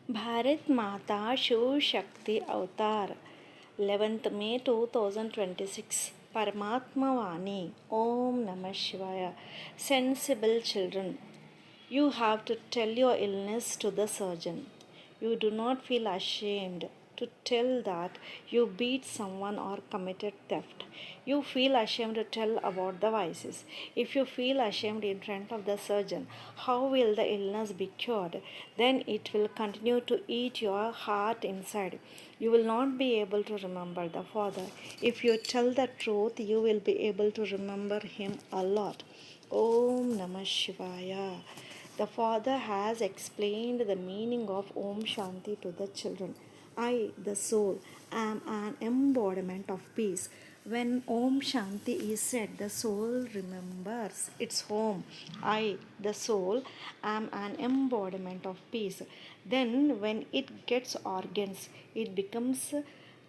Bharat Mata Shiv Shakti Avatar 11th May 2026 Parmatma Vaani Om Namah Shivaya. Sensible children, you have to tell your illness to the surgeon. You do not feel ashamed to tell that you beat someone or committed theft. You feel ashamed to tell about the vices. If you feel ashamed in front of the surgeon, how will the illness be cured? Then it will continue to eat your heart inside. You will not be able to remember the Father. If you tell the truth, you will be able to remember Him a lot. Om Namah Shivaya. The Father has explained the meaning of Om Shanti to the children. I, the soul, am an embodiment of peace. When Om Shanti is said, the soul remembers its home. I, the soul, am an embodiment of peace. Then, when it gets organs, it becomes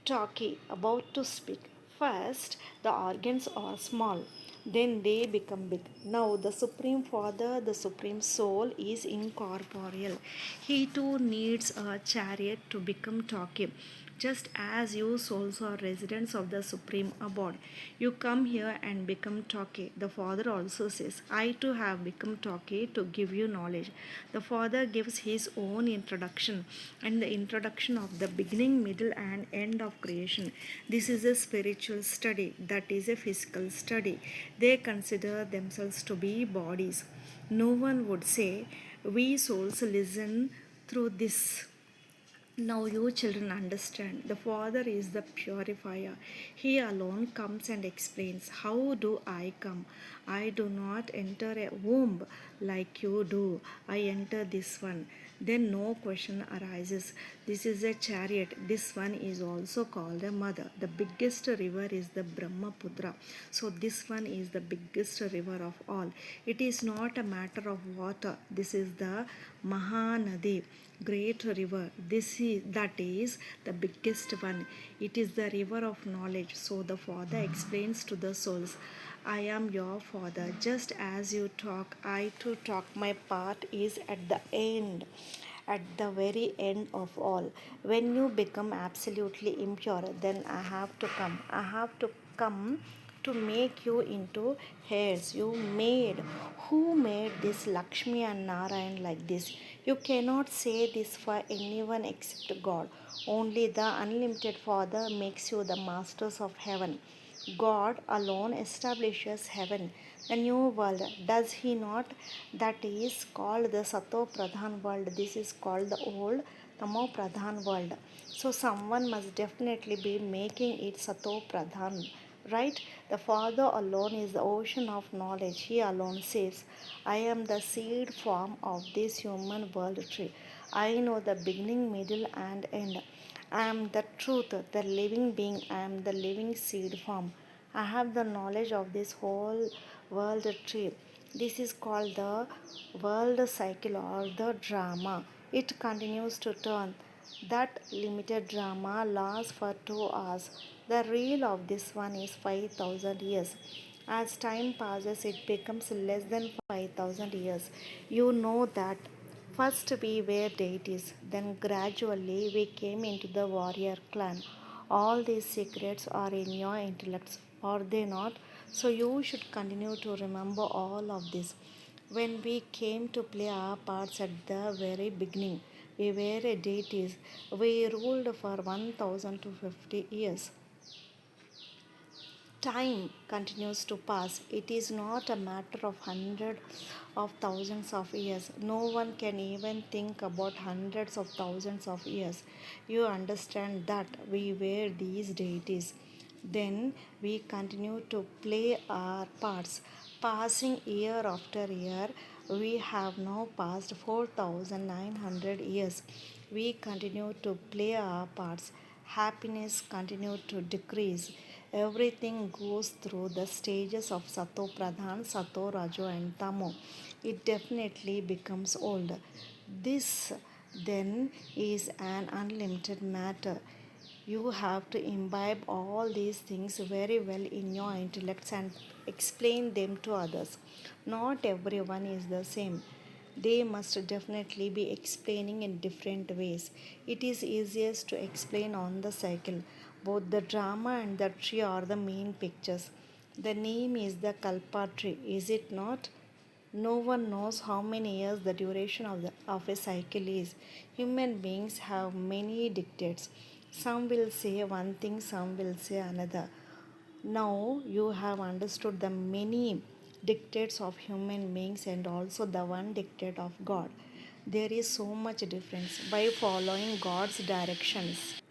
talky, about to speak. First, the organs are small, then they become big. Now, the Supreme Father, the Supreme Soul, is incorporeal. He too needs a chariot to become talky. Just as you souls are residents of the Supreme Abode, you come here and become talky. The Father also says, I too have become talky to give you knowledge. The Father gives his own introduction and the introduction of the beginning, middle, and end of creation. This is a spiritual study, that is a physical study. They consider themselves to be bodies. No one would say, we souls listen through this. Now you children understand. The Father is the purifier. He alone comes and explains, how do I come? I do not enter a womb like you do. I enter this one. Then no question arises. This is a chariot. This one is also called a mother. The biggest river is the Brahmaputra. So this one is the biggest river of all. It is not a matter of water. This is the Mahanadi, great river. That is the biggest one. It is the river of knowledge. So the Father explains to the souls, I am your Father. Just as you talk, I too talk. My part is at the end, at the very end of all. When you become absolutely impure, then I have to come. I have to come to make you into heirs. You made. Who made this Lakshmi and Narayan like this? You cannot say this for anyone except God. Only the unlimited Father makes you the masters of heaven. God alone establishes heaven, the new world. Does he not? That is called the Sato Pradhan world. This is called the old Tamo Pradhan world. So someone must definitely be making it Sato Pradhan, right? The Father alone is the ocean of knowledge. He alone says, I am the seed form of this human world tree. I know the beginning, middle, and end. I am the truth, the living being. I am the living seed form. I have the knowledge of this whole world tree. This is called the world cycle or the drama. It continues to turn. That limited drama lasts for 2 hours. The reel of this one is 5,000 years. As time passes, it becomes less than 5,000 years. You know that first we were deities, then gradually we came into the warrior clan. All these secrets are in your intellects, are they not? So you should continue to remember all of this. When we came to play our parts at the very beginning, we were deities. We ruled for 1050 years. Time continues to pass. It is not a matter of hundreds of thousands of years. No one can even think about hundreds of thousands of years. You understand that we were these deities. Then we continue to play our parts. Passing year after year, we have now passed 4,900 years. We continue to play our parts. Happiness continued to decrease. Everything goes through the stages of Sato Pradhan, Sato Rajo, and Tamo. It definitely becomes old. This then is an unlimited matter. You have to imbibe all these things very well in your intellects and explain them to others. Not everyone is the same. they must definitely be explaining in different ways. It is easiest to explain on the cycle. Both the drama and the tree are the main pictures. The name is the Kalpa tree, is it not? No one knows how many years the duration of a cycle is. Human beings have many dictates. Some will say one thing, some will say another. Now you have understood the many dictates of human beings and also the one dictate of God. There is so much difference. By following God's directions,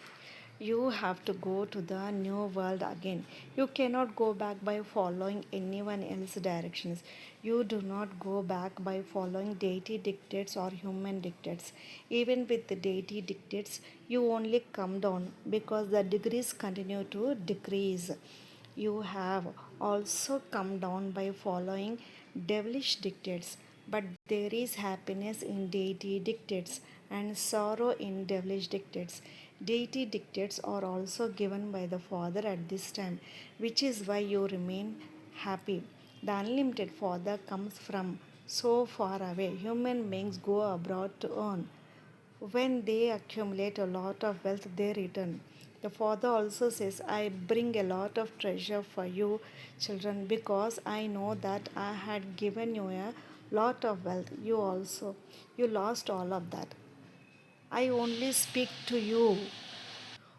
you have to go to the new world again. You cannot go back by following anyone else's directions. You do not go back by following deity dictates or human dictates. Even with the deity dictates, you only come down because the degrees continue to decrease. You have also come down by following devilish dictates, but there is happiness in deity dictates and sorrow in devilish dictates. Deity dictates are also given by the Father at this time, which is why you remain happy. The unlimited Father comes from so far away. Human beings go abroad to earn. When they accumulate a lot of wealth, they return. The Father also says, I bring a lot of treasure for you, children, because I know that I had given you a lot of wealth. You lost all of that. I only speak to you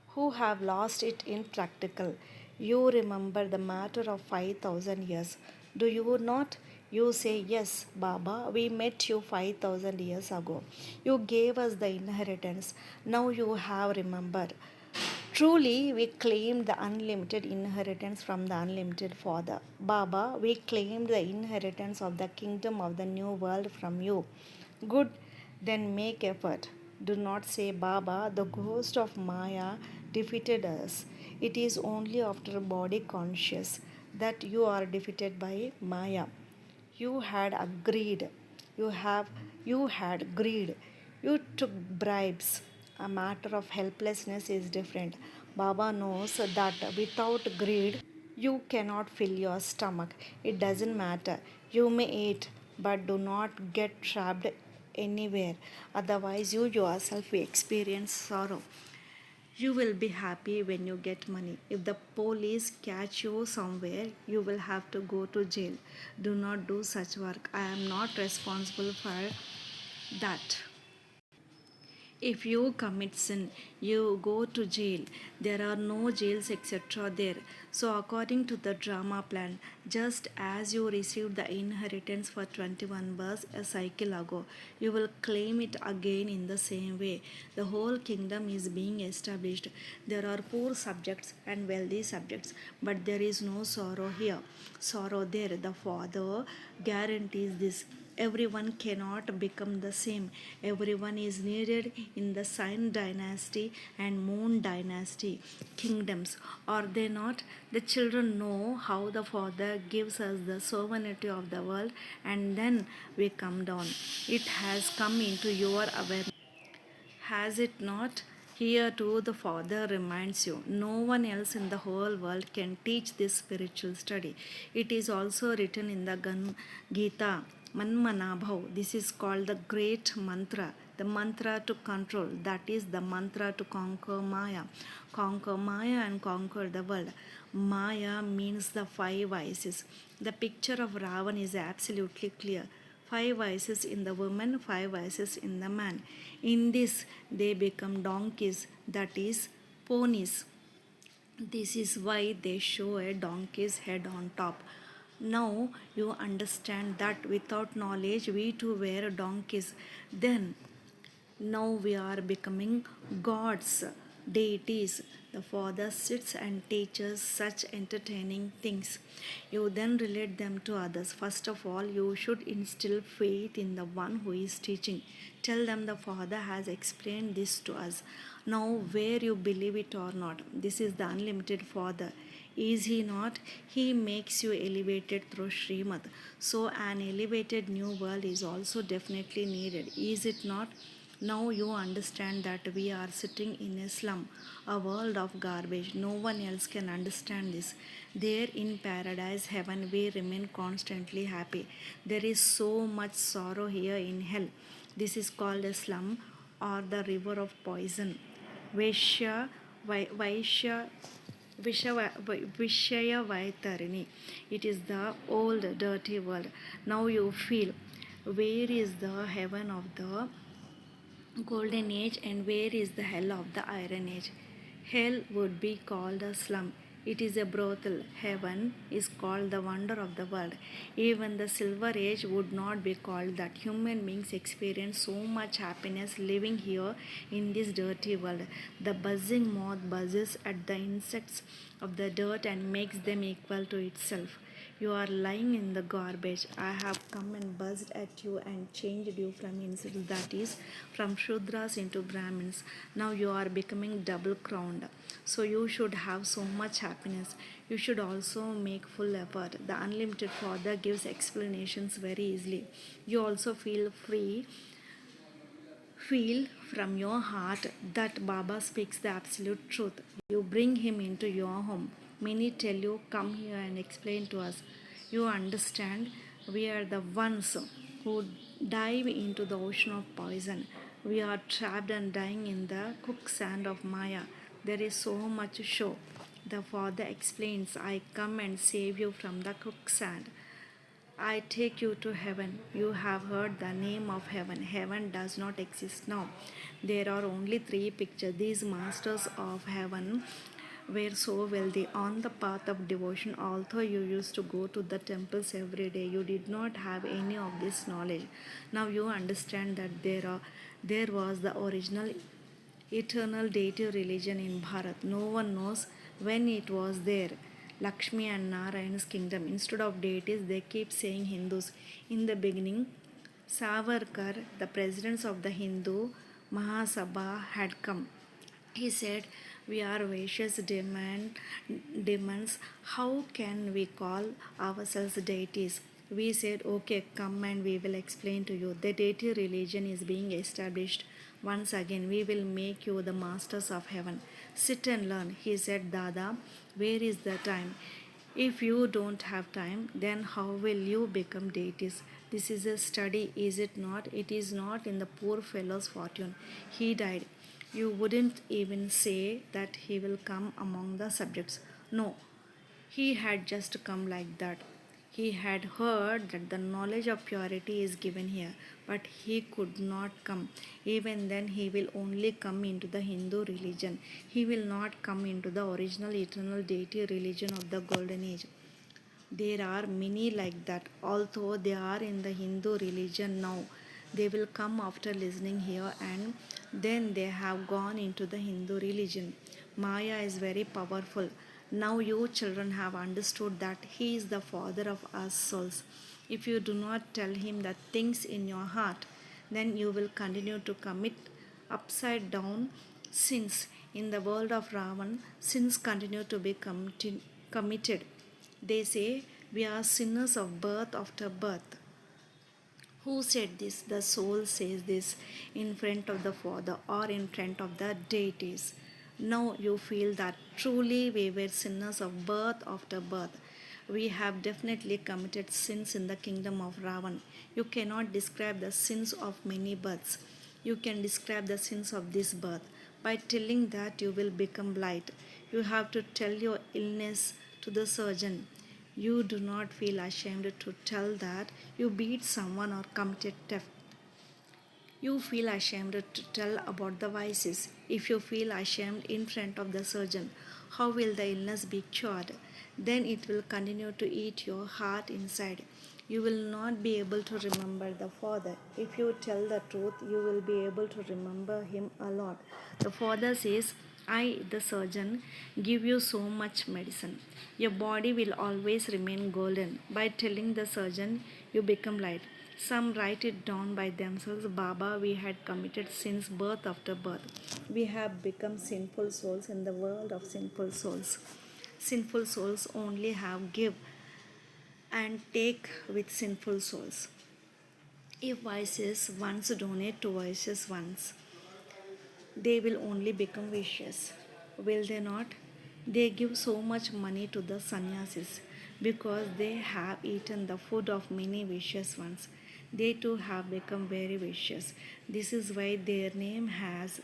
who have lost it in practical. You remember the matter of 5,000 years. Do you not? You say, yes, Baba, we met you 5,000 years ago. You gave us the inheritance. Now you have remembered. Truly, we claimed the unlimited inheritance from the unlimited Father. Baba, we claimed the inheritance of the kingdom of the new world from you. Good, then make effort. Do not say, Baba, the ghost of Maya defeated us. It is only after body conscious that you are defeated by Maya. You had agreed. You had greed. You took bribes. A matter of helplessness is different. Baba knows that without greed, you cannot fill your stomach. It doesn't matter. You may eat, but do not get trapped anywhere. Otherwise, you yourself will experience sorrow. You will be happy when you get money. If the police catch you somewhere, you will have to go to jail. Do not do such work. I am not responsible for that. If you commit sin, you go to jail. There are no jails, etc. there. So, according to the drama plan, just as you received the inheritance for 21 births a cycle ago, you will claim it again in the same way. The whole kingdom is being established. There are poor subjects and wealthy subjects, but there is no sorrow here. Sorrow there. The Father guarantees this. Everyone cannot become the same. Everyone is needed in the Sun dynasty and Moon dynasty kingdoms. Are they not? The children know how the Father gives us the sovereignty of the world and then we come down. It has come into your awareness. Has it not? Here too, the Father reminds you no one else in the whole world can teach this spiritual study. It is also written in the Gita, Manmanabhav. This is called the great mantra, the mantra to control, that is, the mantra to conquer Maya. Conquer Maya and conquer the world. Maya means the five vices. The picture of Ravan is absolutely clear. Five vices in the woman, five vices in the man. In this, they become donkeys, that is, ponies. This is why they show a donkey's head on top. Now you understand that without knowledge we too were donkeys. Then now we are becoming gods, deities. The Father sits and teaches such entertaining things. You then relate them to others. First of all, you should instill faith in the one who is teaching. Tell them the Father has explained this to us. Now, where you believe it or not, this is the unlimited Father. Is he not? He makes you elevated through Srimad. So, an elevated new world is also definitely needed. Is it not? Now you understand that we are sitting in a slum, a world of garbage. No one else can understand this. There in paradise, heaven, we remain constantly happy. There is so much sorrow here in hell. This is called a slum or the river of poison. Vaishya, Vaishya, Vishaya Vaitarini. It is the old dirty world. Now you feel where is the heaven of the golden age and where is the hell of the iron age? Hell would be called a slum. It is a brothel. Heaven is called the wonder of the world. Even the silver age would not be called that. Human beings experience so much happiness living here in this dirty world. The buzzing moth buzzes at the insects of the dirt and makes them equal to itself. You are lying in the garbage. I have come and buzzed at you and changed you from insects, that is, from Shudras into Brahmins. Now you are becoming double crowned. So you should have so much happiness. You should also make full effort. The unlimited Father gives explanations very easily. You also feel from your heart that Baba speaks the absolute truth. You bring him into your home. Many tell you, come here and explain to us. You understand, we are the ones who dive into the ocean of poison. We are trapped and dying in the quicksand of Maya. There is so much show. The Father explains, I come and save you from the quicksand. I take you to heaven. You have heard the name of heaven. Heaven does not exist now. There are only three pictures. These masters of heaven were so wealthy on the path of devotion. Although you used to go to the temples every day, you did not have any of this knowledge. Now you understand that there was the original eternal deity religion in Bharat. No one knows when it was there. Lakshmi and Narayan's kingdom. Instead of deities, they keep saying Hindus. In the beginning, Savarkar, the president of the Hindu Mahasabha, had come. He said, we are vicious demons. How can we call ourselves deities? We said, okay, come and we will explain to you. The deity religion is being established. Once again, we will make you the masters of heaven. Sit and learn. He said, Dada, where is the time? If you don't have time, then how will you become deities? This is a study, is it not? It is not in the poor fellow's fortune. He died. You wouldn't even say that he will come among the subjects. No, he had just come like that. He had heard that the knowledge of purity is given here, but he could not come. Even then, he will only come into the Hindu religion. He will not come into the original eternal deity religion of the Golden Age. There are many like that, although they are in the Hindu religion now. They will come after listening here and then they have gone into the Hindu religion. Maya is very powerful. Now you children have understood that he is the father of us souls. If you do not tell him the things in your heart, then you will continue to commit upside down sins. In the world of Ravan, sins continue to be committed. They say we are sinners of birth after birth. Who said this? The soul says this in front of the Father or in front of the deities. Now you feel that truly we were sinners of birth after birth. We have definitely committed sins in the kingdom of Ravan. You cannot describe the sins of many births. You can describe the sins of this birth by telling that you will become blind. You have to tell your illness to the surgeon. You do not feel ashamed to tell that you beat someone or committed theft. You feel ashamed to tell about the vices. If you feel ashamed in front of the surgeon, how will the illness be cured? Then it will continue to eat your heart inside. You will not be able to remember the Father. If you tell the truth, you will be able to remember Him a lot. The Father says, I, the surgeon, give you so much medicine. Your body will always remain golden. By telling the surgeon, you become light. Some write it down by themselves. Baba, we had committed sins birth after birth. We have become sinful souls in the world of sinful souls. Sinful souls only have give and take with sinful souls. If voices once donate to voices once, they will only become vicious. Will they not? They give so much money to the sannyasis because they have eaten the food of many vicious ones. They too have become very vicious. This is why their name has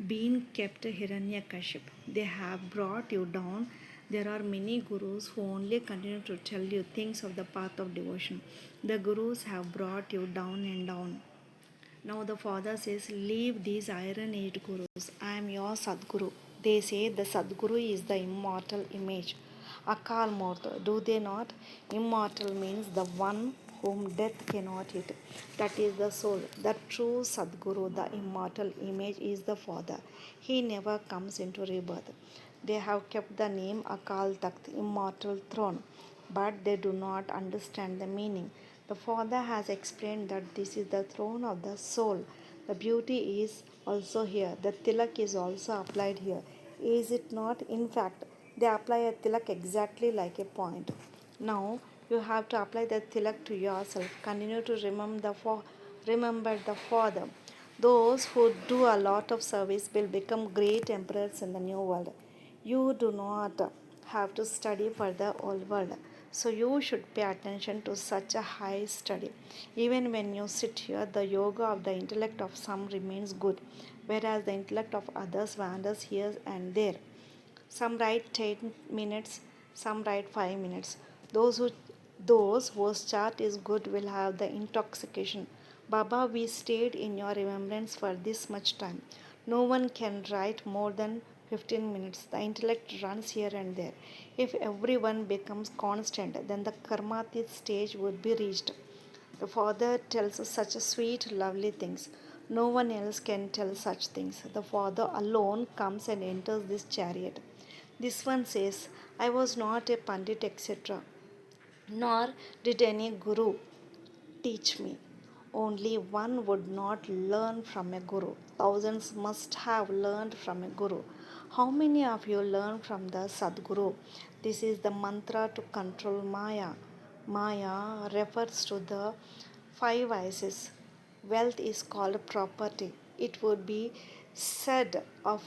been kept Hiranyakaship. They have brought you down. There are many gurus who only continue to tell you things of the path of devotion. The gurus have brought you down and down. Now the father says, leave these iron age gurus. I am your Sadguru. They say the Sadguru is the immortal image. Akal Murta, do they not? Immortal means the one whom death cannot hit. That is the soul. The true Sadguru, the immortal image, is the father. He never comes into rebirth. They have kept the name Akal Takht, immortal throne, but they do not understand the meaning. The Father has explained that this is the throne of the soul. The beauty is also here. The tilak is also applied here. Is it not? In fact, they apply a tilak exactly like a point. Now you have to apply the tilak to yourself. Continue to remember the Father. Those who do a lot of service will become great emperors in the new world. You do not have to study for the old world. So you should pay attention to such a high study. Even when you sit here, the yoga of the intellect of some remains good, whereas the intellect of others wanders here and there. Some write 10 minutes, some write 5 minutes. Those who those whose chart is good will have the intoxication. Baba, we stayed in your remembrance for this much time. No one can write more than 15 minutes. The intellect runs here and there. If everyone becomes constant, then the karmatit stage would be reached. The Father tells us such a sweet, lovely things. No one else can tell such things. The Father alone comes and enters this chariot. This one says, I was not a Pandit, etc. Nor did any Guru teach me. Only one would not learn from a guru. Thousands must have learned from a guru. How many of you learn from the Sadguru? This is the mantra to control Maya. Maya refers to the five vices. Wealth is called property. It would be said of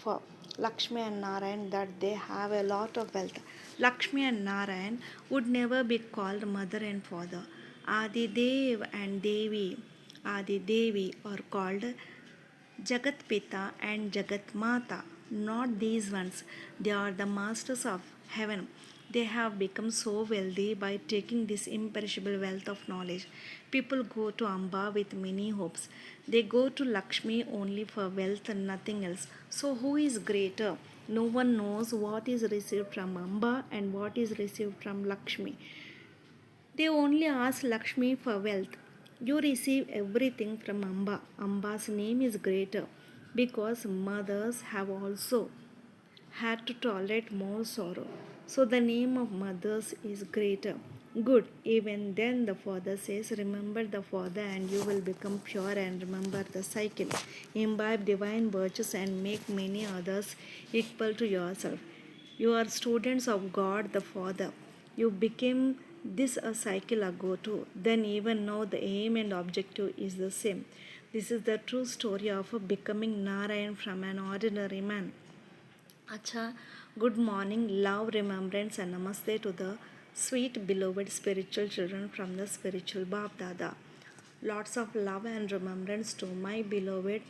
Lakshmi and Narayan that they have a lot of wealth. Lakshmi and Narayan would never be called mother and father. Adi Dev and Devi, Adi Devi are called Jagat Pita and Jagat Mata. Not these ones. They are the masters of heaven. They have become so wealthy by taking this imperishable wealth of knowledge. People go to Amba with many hopes. They go to Lakshmi only for wealth and nothing else. So, who is greater? No one knows what is received from Amba and what is received from Lakshmi. They only ask Lakshmi for wealth. You receive everything from Amba. Amba's name is greater because mothers have also had to tolerate more sorrow. So the name of mothers is greater. Good. Even then, the father says, remember the father and you will become pure and remember the cycle. Imbibe divine virtues and make many others equal to yourself. You are students of God the Father. You became this a cycle ago too. Then even now the aim and objective is the same. This is the true story of becoming Narayan from an ordinary man. Acha, good morning, love, remembrance, and namaste to the sweet, beloved spiritual children from the spiritual Bab Dada. Lots of love and remembrance to my beloved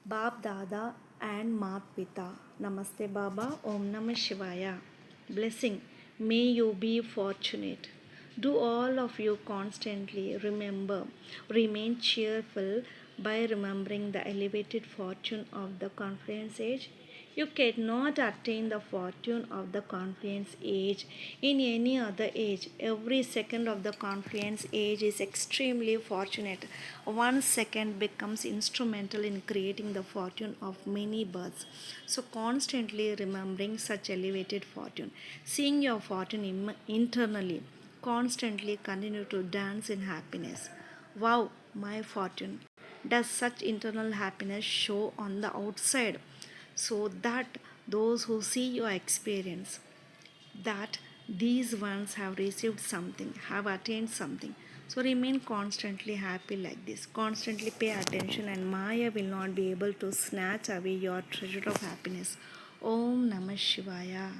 Bab Dada and Mat Pita. Namaste Baba. Om Namah Shivaya. Blessing. May you be fortunate. Do all of you constantly remain cheerful by remembering the elevated fortune of the confluence age? You cannot attain the fortune of the confluence age in any other age. Every second of the confluence age is extremely fortunate. 1 second becomes instrumental in creating the fortune of many births. So, constantly remembering such elevated fortune, seeing your fortune internally, constantly continue to dance in happiness. Wow, my fortune. Does such internal happiness show on the outside? So that those who see your experience, that these ones have received something, have attained something. So remain constantly happy like this. Constantly pay attention, and Maya will not be able to snatch away your treasure of happiness. Om Namah Shivaya.